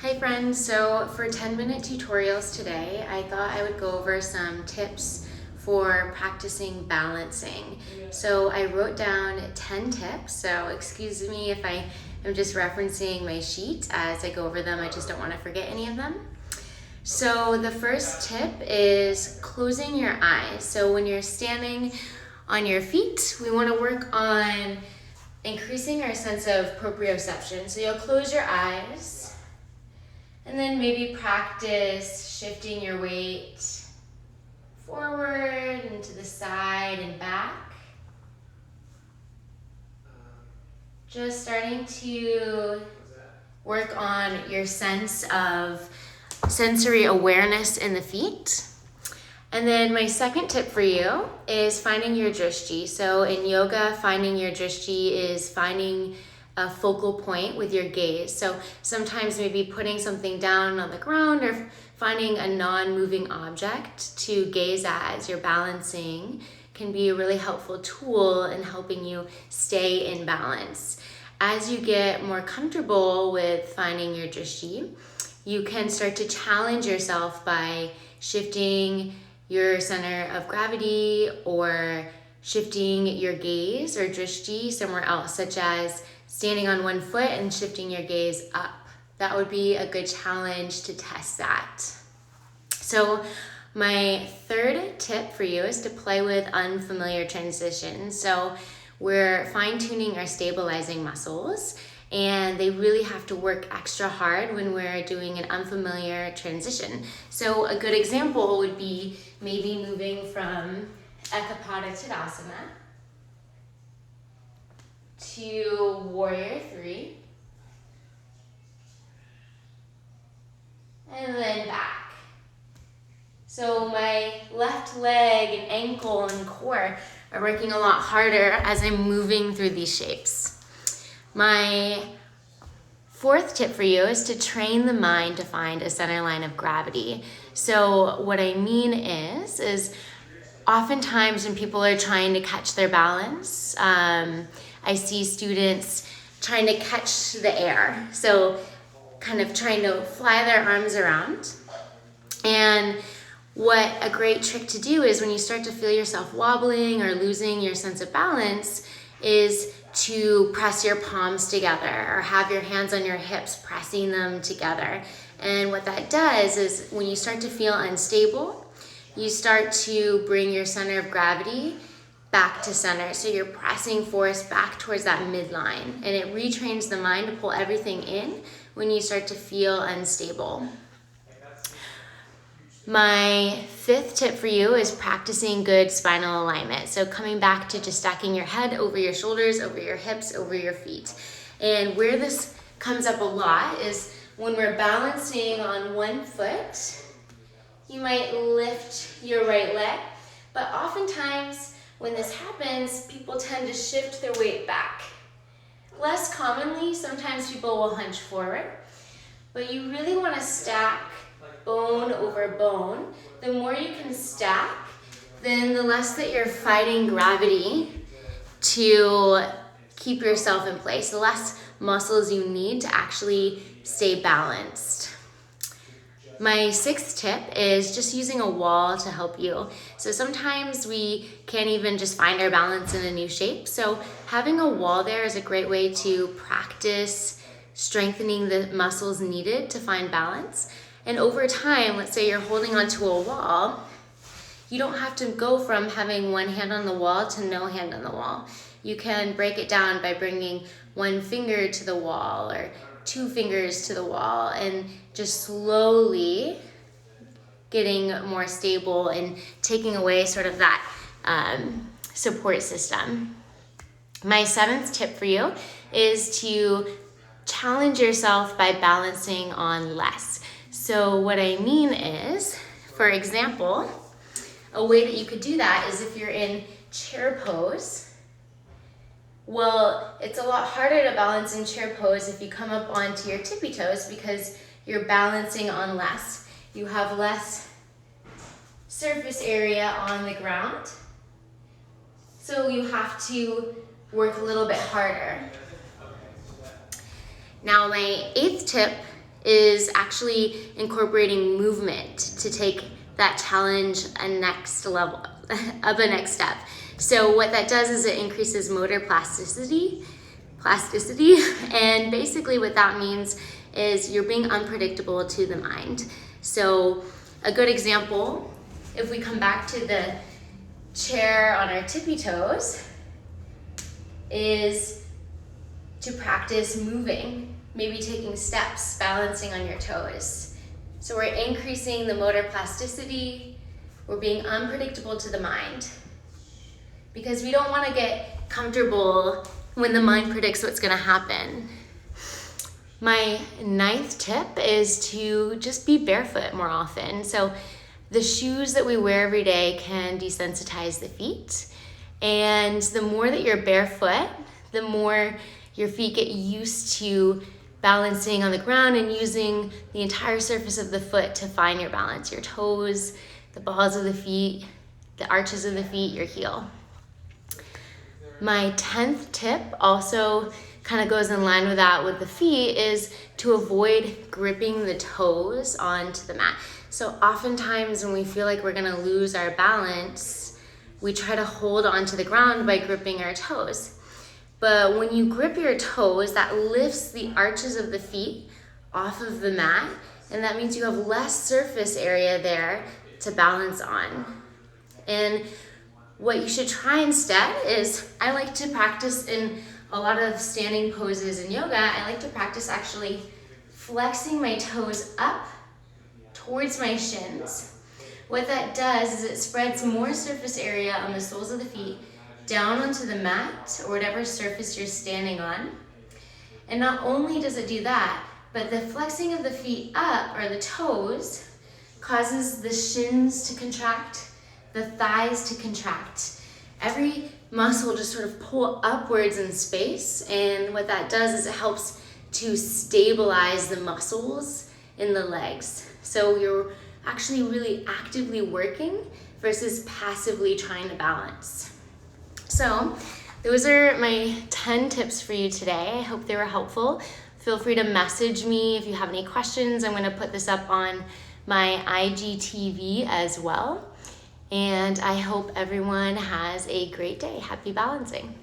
Hi friends, so for 10-minute tutorials today, I thought I would go over some tips for practicing balancing. So I wrote down 10 tips, so excuse me if I am just referencing my sheet as I go over them. I just don't want to forget any of them. So the first tip is closing your eyes. So when you're standing on your feet, we want to work on increasing our sense of proprioception. So you'll close your eyes and then maybe practice shifting your weight forward and to the side and back. Just starting to work on your sense of sensory awareness in the feet. And then my second tip for you is finding your drishti. So in yoga, finding your drishti is finding a focal point with your gaze. So sometimes maybe putting something down on the ground or finding a non-moving object to gaze at as you're balancing can be a really helpful tool in helping you stay in balance. As you get more comfortable with finding your drishti, you can start to challenge yourself by shifting your center of gravity or shifting your gaze or drishti somewhere else, such as standing on one foot and shifting your gaze up. That would be a good challenge to test that. So my third tip for you is to play with unfamiliar transitions. So we're fine-tuning our stabilizing muscles, and they really have to work extra hard when we're doing an unfamiliar transition. So a good example would be maybe moving from Ekapada Tadasana to Warrior 3, and then back. So my left leg and ankle and core are working a lot harder as I'm moving through these shapes. My fourth tip for you is to train the mind to find a center line of gravity. So what I mean is oftentimes when people are trying to catch their balance, I see students trying to catch the air. So kind of trying to fly their arms around. And what a great trick to do is when you start to feel yourself wobbling or losing your sense of balance is to press your palms together or have your hands on your hips, pressing them together. And what that does is when you start to feel unstable, you start to bring your center of gravity back to center. So you're pressing force back towards that midline, and it retrains the mind to pull everything in when you start to feel unstable. My fifth tip for you is practicing good spinal alignment. So coming back to just stacking your head over your shoulders, over your hips, over your feet. And where this comes up a lot is when we're balancing on one foot, you might lift your right leg, but oftentimes when this happens, people tend to shift their weight back. Less commonly, sometimes people will hunch forward, but you really want to stack bone over bone. The more you can stack, then the less that you're fighting gravity to keep yourself in place, the less muscles you need to actually stay balanced. My sixth tip is just using a wall to help you. So sometimes we can't even just find our balance in a new shape. So having a wall there is a great way to practice strengthening the muscles needed to find balance. And over time, let's say you're holding onto a wall, you don't have to go from having one hand on the wall to no hand on the wall. You can break it down by bringing one finger to the wall or two fingers to the wall and just slowly getting more stable and taking away sort of that support system. My seventh tip for you is to challenge yourself by balancing on less. So what I mean is, for example, a way that you could do that is if you're in chair pose. Well, it's a lot harder to balance in chair pose if you come up onto your tippy toes because you're balancing on less. You have less surface area on the ground, so you have to work a little bit harder. Now, my eighth tip is actually incorporating movement to take that challenge a next level, up a next step. So what that does is it increases motor plasticity, and basically what that means is you're being unpredictable to the mind. So a good example, if we come back to the chair on our tippy toes, is to practice moving, maybe taking steps, balancing on your toes. So we're increasing the motor plasticity, we're being unpredictable to the mind, because we don't want to get comfortable when the mind predicts what's going to happen. My 9th tip is to just be barefoot more often. So the shoes that we wear every day can desensitize the feet. And the more that you're barefoot, the more your feet get used to balancing on the ground and using the entire surface of the foot to find your balance. Your toes, the balls of the feet, the arches of the feet, your heel. My 10th tip also kind of goes in line with that with the feet, is to avoid gripping the toes onto the mat. So oftentimes when we feel like we're gonna lose our balance, we try to hold onto the ground by gripping our toes. But when you grip your toes, that lifts the arches of the feet off of the mat, and that means you have less surface area there to balance on. And what you should try instead is, I like to practice in a lot of standing poses in yoga, I like to practice actually flexing my toes up towards my shins. What that does is it spreads more surface area on the soles of the feet down onto the mat or whatever surface you're standing on. And not only does it do that, but the flexing of the feet up, or the toes, causes the shins to contract, the thighs to contract. Every muscle just sort of pull upwards in space, and what that does is it helps to stabilize the muscles in the legs. So you're actually really actively working versus passively trying to balance. So those are my 10 tips for you today. I hope they were helpful. Feel free to message me if you have any questions. I'm going to put this up on my IGTV as well. And I hope everyone has a great day. Happy balancing.